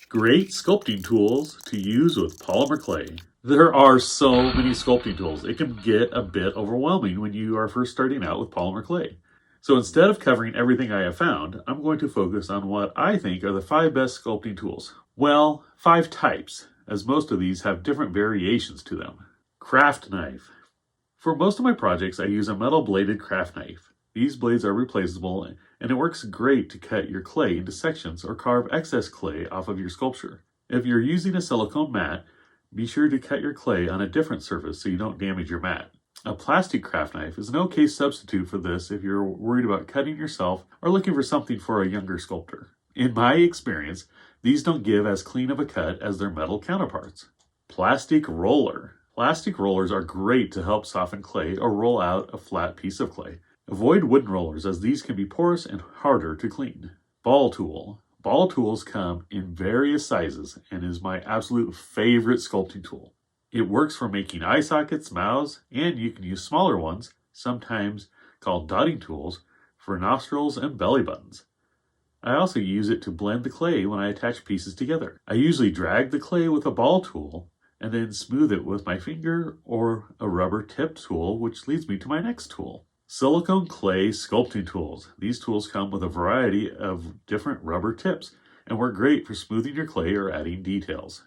Great sculpting tools to use with polymer clay. There are so many sculpting tools. It can get a bit overwhelming when you are first starting out with polymer clay. So instead of covering everything I have found, I'm going to focus on what I think are the 5 best sculpting tools. Well, 5 types, as most of these have different variations to them. Craft knife. For most of my projects, I use a metal bladed craft knife. These blades are replaceable, and it works great to cut your clay into sections or carve excess clay off of your sculpture. If you're using a silicone mat, be sure to cut your clay on a different surface so you don't damage your mat. A plastic craft knife is an okay substitute for this if you're worried about cutting yourself or looking for something for a younger sculptor. In my experience, these don't give as clean of a cut as their metal counterparts. Plastic roller. Plastic rollers are great to help soften clay or roll out a flat piece of clay. Avoid wooden rollers as these can be porous and harder to clean. Ball tool. Ball tools come in various sizes and is my absolute favorite sculpting tool. It works for making eye sockets, mouths, and you can use smaller ones, sometimes called dotting tools, for nostrils and belly buttons. I also use it to blend the clay when I attach pieces together. I usually drag the clay with a ball tool and then smooth it with my finger or a rubber tipped tool, which leads me to my next tool. Silicone clay sculpting tools. These tools come with a variety of different rubber tips and work great for smoothing your clay or adding details.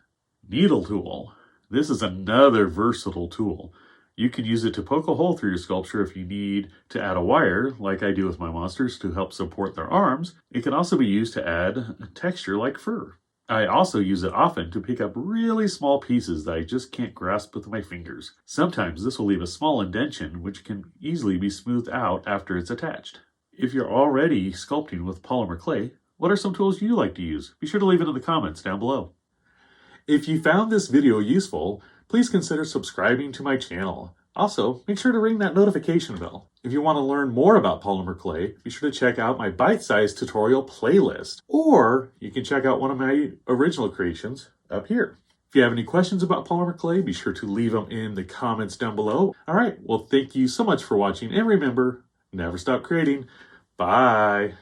Needle tool. This is another versatile tool. You can use it to poke a hole through your sculpture if you need to add a wire, like I do with my monsters, to help support their arms. It can also be used to add a texture like fur. I also use it often to pick up really small pieces that I just can't grasp with my fingers. Sometimes this will leave a small indentation which can easily be smoothed out after it's attached. If you're already sculpting with polymer clay, what are some tools you like to use? Be sure to leave it in the comments down below. If you found this video useful, please consider subscribing to my channel. Also, make sure to ring that notification bell. If you want to learn more about polymer clay, be sure to check out my bite-sized tutorial playlist, or you can check out one of my original creations up here. If you have any questions about polymer clay, be sure to leave them in the comments down below. All right, well, thank you so much for watching, and remember, never stop creating. Bye.